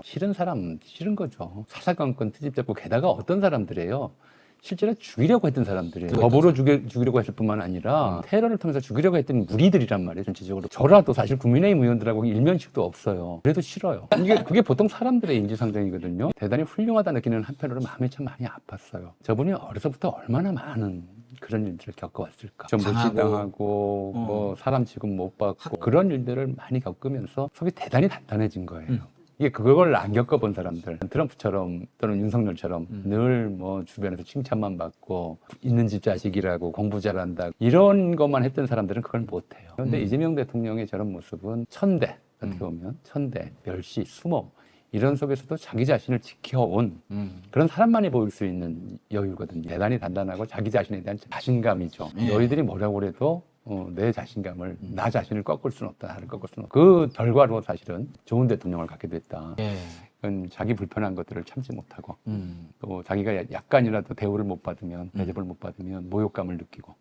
싫은 사람 싫은 거죠. 사사건건 트집잡고 게다가 어떤 사람들이에요. 실제로 죽이려고 했던 사람들이에요. 법으로 죽이려고 했을 뿐만 아니라 테러를 통해서 죽이려고 했던 무리들이란 말이에요. 전체적으로. 저라도 사실 국민의힘 의원들하고 일면식도 없어요. 그래도 싫어요. 그게 보통 사람들의 인지상정이거든요. 대단히 훌륭하다 느끼는 한편으로 마음이 참 많이 아팠어요. 저분이 어려서부터 얼마나 많은 그런 일들을 겪어왔을까. 좀 무시당하고 뭐 사람 취급 못 받고 그런 일들을 많이 겪으면서 속이 대단히 단단해진 거예요. 이게 그걸 안 겪어본 사람들, 트럼프처럼 또는 윤석열처럼 늘 뭐 주변에서 칭찬만 받고 있는 집 자식이라고 공부 잘한다 이런 것만 했던 사람들은 그걸 못해요. 그런데 이재명 대통령의 저런 모습은 천대, 어떻게 보면 천대, 멸시, 수모 이런 속에서도 자기 자신을 지켜온 그런 사람만이 보일 수 있는 여유거든요. 대단히 단단하고 자기 자신에 대한 자신감이죠. 너희들이 뭐라고 그래도 내 자신감을, 나 자신을 꺾을 수는 없다, 나를 꺾을 수는 없다. 그 결과로 사실은 좋은 대통령을 갖게 됐다. 그건 자기 불편한 것들을 참지 못하고 또 자기가 약간이라도 대우를 못 받으면, 대접을 못 받으면 모욕감을 느끼고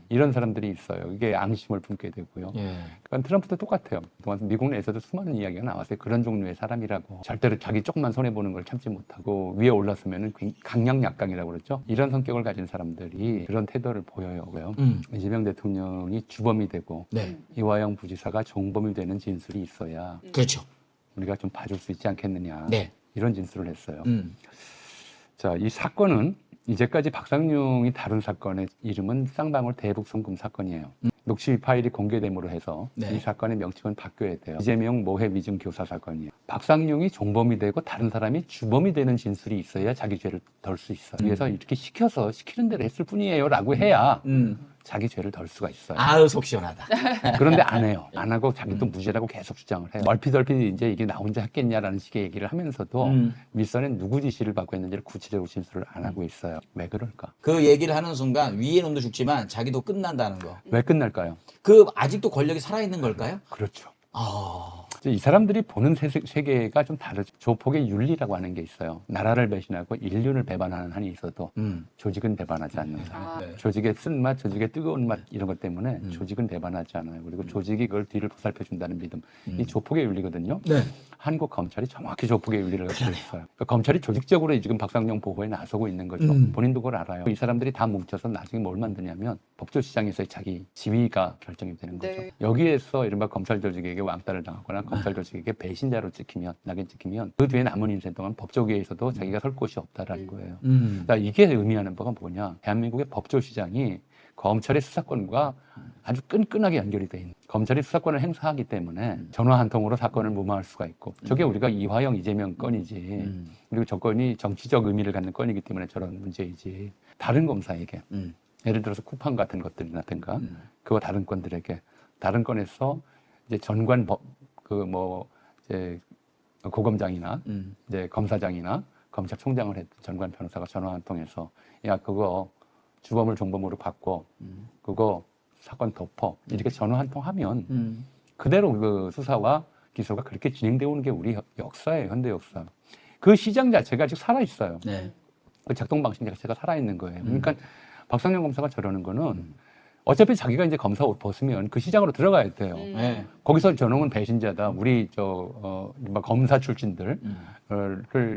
이런 사람들이 있어요. 이게 앙심을 품게 되고요. 그러니까 트럼프도 똑같아요. 그동안 미국 내에서도 수많은 이야기가 나왔어요. 그런 종류의 사람이라고. 절대로 자기 조금만 손해보는 걸 참지 못하고 위에 올랐으면 강약약강이라고 그러죠. 이런 성격을 가진 사람들이 그런 태도를 보여요. 이재명 대통령이 주범이 되고 이화영 부지사가 종범이 되는 진술이 있어야 그렇죠. 우리가 좀 봐줄 수 있지 않겠느냐. 네. 이런 진술을 했어요. 자, 이 사건은 이제까지 박상용이 다룬 사건의 이름은 쌍방울 대북송금 사건이에요. 녹취 파일이 공개됨으로 해서 이 사건의 명칭은 바뀌어야 돼요. 이재명 모해 위증 교사 사건이에요. 박상용이 종범이 되고 다른 사람이 주범이 되는 진술이 있어야 자기 죄를 덜 수 있어요. 그래서 이렇게 시키는 대로 했을 뿐이에요 라고 해야 자기 죄를 덜 수가 있어요. 아유, 속 시원하다. 그런데 안 해요. 안 하고 자기도 무죄라고 계속 주장을 해요. 얼핏 이제 이게 나 혼자 했겠냐라는 식의 얘기를 하면서도 윗선에 누구 지시를 받고 있는지를 구체적으로 진술을 안 하고 있어요. 왜 그럴까? 그 얘기를 하는 순간 위에 놈도 죽지만 자기도 끝난다는 거. 왜 끝날까요? 그 아직도 권력이 살아있는 걸까요? 그렇죠. 아. 이 사람들이 보는 세계가 좀 다르죠. 조폭의 윤리라고 하는 게 있어요. 나라를 배신하고 인륜을 배반하는 한이 있어도 조직은 배반하지 않는 사람. 조직의 쓴맛, 조직의 뜨거운 맛 이런 것 때문에 조직은 배반하지 않아요. 그리고 조직이 그걸 뒤를 보살펴준다는 믿음. 이 조폭의 윤리거든요. 한국 검찰이 정확히 조폭의 윤리를 가지고 있어요. 그러니까 검찰이 조직적으로 지금 박상용 보호에 나서고 있는 거죠. 본인도 그걸 알아요. 이 사람들이 다 뭉쳐서 나중에 뭘 만드냐면 법조시장에서의 자기 지위가 결정이 되는 거죠. 여기에서 이른바 검찰 조직에게 왕따를 당하거나 검찰 조직에게 배신자로 낙인 찍히면 그 뒤에 남은 인생 동안 법조계에서도 자기가 설 곳이 없다라는 거예요. 그러니까 이게 의미하는 바가 뭐냐. 대한민국의 법조시장이 검찰의 수사권과 아주 끈끈하게 연결이 돼 있는 검찰이 수사권을 행사하기 때문에 전화 한 통으로 사건을 무마할 수가 있고 저게 우리가 이화영, 이재명 건이지 그리고 저 건이 정치적 의미를 갖는 건이기 때문에 저런 문제이지 다른 검사에게 예를 들어서 쿠팡 같은 것들이라든가 그거 다른 건들에게 다른 건에서 이제 전관 이제 고검장이나 이제 검사장이나 검찰총장을 했던 전관 변호사가 전화 한 통해서 야 그거 주범을 종범으로 바꿔 그거 사건 덮어 이렇게 전화 한 통 하면 그대로 그 수사와 기소가 그렇게 진행되어 오는 게 우리 역사예요. 현대 역사. 그 시장 자체가 아직 살아 있어요. 그 작동 방식 자체가 살아 있는 거예요. 그러니까 박상용 검사가 저러는 거는 어차피 자기가 이제 검사 옷 벗으면 그 시장으로 들어가야 돼요. 거기서 저놈은 배신자다. 우리 검사 출신들을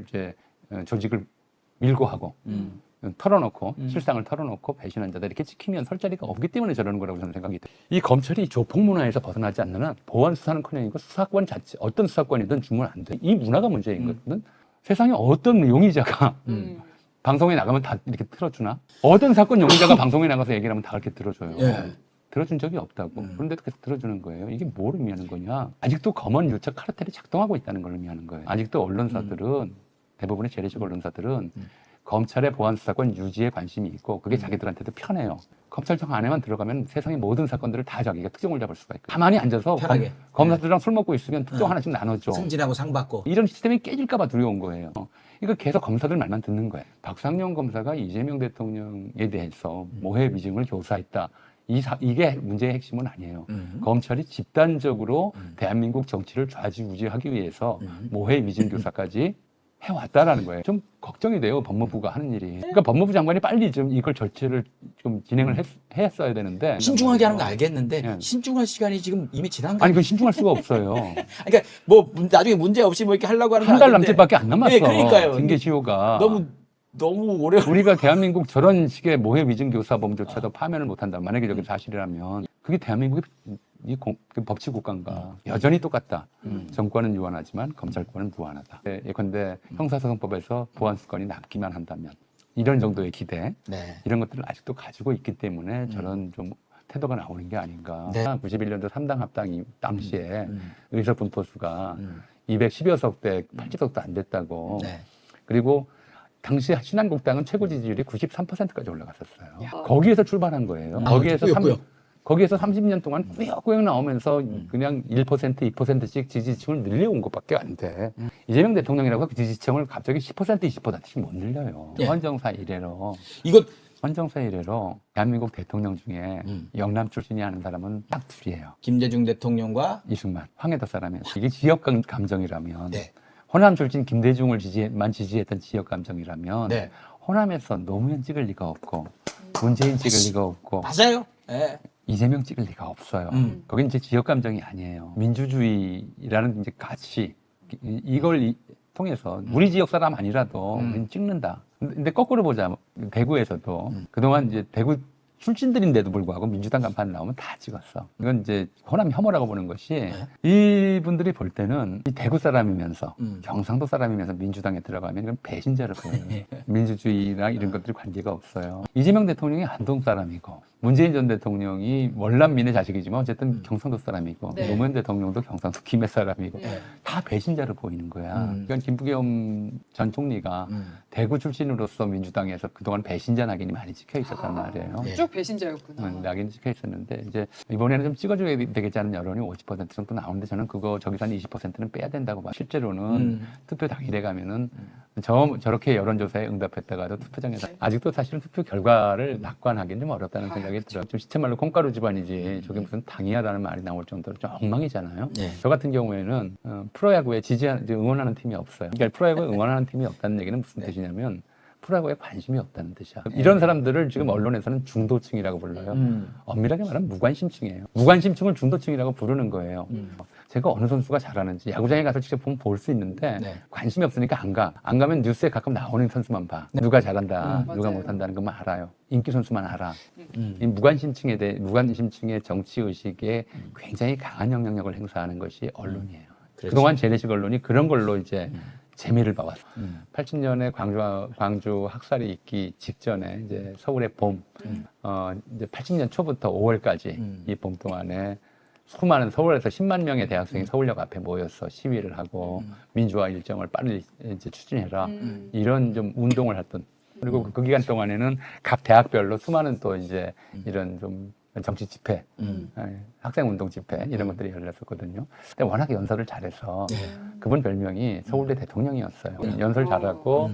이제 조직을 밀고 하고 털어놓고 실상을 털어놓고 배신한 자다 이렇게 찍히면 설 자리가 없기 때문에 저러는 거라고 저는 생각이 돼요. 이 검찰이 조폭 문화에서 벗어나지 않는 한 보안 수사는커녕이고 수사권 자체 어떤 수사권이든 주면 안 돼. 이 문화가 문제인 거거든. 세상에 어떤 용의자가 방송에 나가면 다 이렇게 틀어주나? 어떤 사건 용의자가 방송에 나가서 얘기를 하면 다 이렇게 들어줘요. 들어준 적이 없다고. 그런데도 계속 들어주는 거예요. 이게 뭘 의미하는 거냐? 아직도 검언 유착 카르텔이 작동하고 있다는 걸 의미하는 거예요. 아직도 언론사들은 대부분의 재래식 언론사들은 검찰의 보안 수사권 유지에 관심이 있고 그게 자기들한테도 편해요. 검찰청 안에만 들어가면 세상의 모든 사건들을 다 자기가 특종을 잡을 수가 있고 가만히 앉아서 검사들이랑 술 먹고 있으면 특종 하나씩 나눠줘. 승진하고 상 받고. 이런 시스템이 깨질까 봐 두려운 거예요. 이거 계속 검사들 말만 듣는 거예요. 박상용 검사가 이재명 대통령에 대해서 모해 위증을 교사했다. 이게 문제의 핵심은 아니에요. 검찰이 집단적으로 대한민국 정치를 좌지우지하기 위해서 모해 위증 교사까지 해왔다라는 거예요. 좀 걱정이 돼요. 법무부가 하는 일이. 그러니까 법무부 장관이 빨리 좀 이걸 절차를 좀 진행을 했어야 되는데. 신중하게 하는 거 알겠는데 예. 신중할 시간이 지금 이미 지난 거 아니, 그 신중할 수가 없어요. 그러니까 뭐 나중에 문제 없이 뭐 이렇게 하려고 하는 한 건 달 아닌데. 남짓밖에 안 남았어. 네, 그러니까요. 징계시효가. 너무 오래 우리가 대한민국 저런 식의 모해 위증 교사범조차도 파면을 못한다. 만약에 저게 사실이라면 그게 대한민국의 그 법치 국가인가. 여전히 똑같다. 정권은 유한하지만 검찰권은 무한하다. 예컨대 형사소송법에서 보안수권이 남기만 한다면 이런 정도의 기대 네. 이런 것들을 아직도 가지고 있기 때문에 저런 좀 태도가 나오는 게 아닌가. 네. 91년도 3당 합당 당시에 의석 분포수가 210여석 대 80석도 안 됐다고. 네. 그리고 당시 신한국당은 최고 지지율이 93%까지 올라갔었어요. 야. 거기에서 출발한 거예요. 거기에서 30년 동안 꾸역꾸역 나오면서 그냥 1%, 2%씩 지지층을 늘려온 것밖에 안 돼. 이재명 대통령이라고 그 지지층을 갑자기 10%, 20%씩 못 늘려요. 예. 헌정사 이래로. 이거 헌정사 이래로 대한민국 대통령 중에 영남 출신이 하는 사람은 딱 둘이에요. 김대중 대통령과 이승만, 황해도 사람이에요. 이게 지역 감정이라면 네. 호남 출신 김대중을 지지했던 지역 감정이라면 네. 호남에서 노무현 찍을 리가 없고 문재인 찍을 리가 없고 맞아요. 네. 이재명 찍을 리가 없어요. 거긴 이제 지역 감정이 아니에요. 민주주의라는 이제 가치 이걸 통해서 우리 지역 사람 아니라도 찍는다. 근데 거꾸로 보자. 대구에서도 그동안 이제 대구 출신들인데도 불구하고 민주당 간판 나오면 다 찍었어. 이건 이제 호남 혐오라고 보는 것이 이분들이 볼 때는 이 대구 사람이면서 경상도 사람이면서 민주당에 들어가면 이건 배신자를 보여요. 민주주의나 이런 것들이 관계가 없어요. 이재명 대통령이 안동 사람이고 문재인 전 대통령이 월남민의 자식이지만 어쨌든 경상도 사람이고 네. 노무현 대통령도 경상도 김해 사람이고 네. 다 배신자로 보이는 거야. 그러니까 김부겸 전 총리가 대구 출신으로서 민주당에서 그동안 배신자 낙인이 많이 찍혀 있었단 말이에요. 네. 쭉 배신자였구나. 낙인 찍혀 있었는데 이제 이번에는 좀 찍어줘야 되겠지 하는 여론이 50% 정도 나오는데 저는 그거 저기서 한 20%는 빼야 된다고 봐요. 실제로는 투표 당일에 가면은 저렇게 여론조사에 응답했다가도 투표장에서 아직도 사실은 투표 결과를 낙관하기는 좀 어렵다는 생각이 들어요. 좀 시체말로 콩가루 집안이지 저게 무슨 당이야라는 말이 나올 정도로 좀 엉망이잖아요. 네. 저 같은 경우에는 프로야구에 응원하는 팀이 없어요. 그러니까 프로야구에 응원하는 팀이 없다는 얘기는 무슨 뜻이냐면 프로야구에 관심이 없다는 뜻이야. 이런 사람들을 지금 언론에서는 중도층이라고 불러요. 엄밀하게 말하면 무관심층이에요. 무관심층을 중도층이라고 부르는 거예요. 제가 어느 선수가 잘하는지 야구장에 가서 직접 보면 볼 수 있는데 네. 관심이 없으니까 안 가. 안 가면 뉴스에 가끔 나오는 선수만 봐. 누가 잘한다, 누가 맞아요. 못한다는 것만 알아요. 인기 선수만 알아. 이 무관심층의 정치 의식에 굉장히 강한 영향력을 행사하는 것이 언론이에요. 그렇죠. 그동안 재래식 언론이 그런 걸로 이제 재미를 봐왔어. 80년에 광주 학살이 있기 직전에 이제 서울의 봄, 이제 80년 초부터 5월까지 이 봄 동안에 수많은 서울에서 10만 명의 대학생이 서울역 앞에 모여서 시위를 하고 민주화 일정을 빨리 이제 추진해라 이런 좀 운동을 했던. 그리고 그 기간 동안에는 각 대학별로 수많은 또 이제 이런 좀 정치 집회, 학생 운동 집회 이런 것들이 열렸었거든요. 근데 워낙 연설을 잘해서 그분 별명이 서울대 대통령이었어요. 연설 잘하고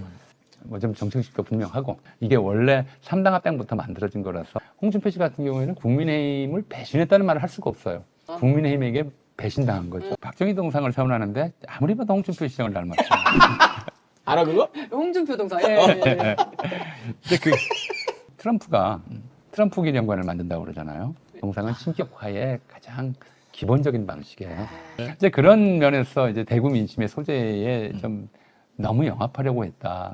뭐 좀 정치의식도 분명하고 이게 원래 3당 합당부터 만들어진 거라서 홍준표 씨 같은 경우에는 국민의힘을 배신했다는 말을 할 수가 없어요. 국민의힘에게 배신당한 거죠. 박정희 동상을 세워놨는데 아무리 봐도 홍준표 시장을 닮았어요. 알아 그거? 홍준표 동사. 예. 근데 그 트럼프가 트럼프 기념관을 만든다고 그러잖아요. 동상은 신격화의 가장 기본적인 방식이에요. 이제 그런 면에서 이제 대구 민심의 소재에 좀 너무 영합하려고 했다.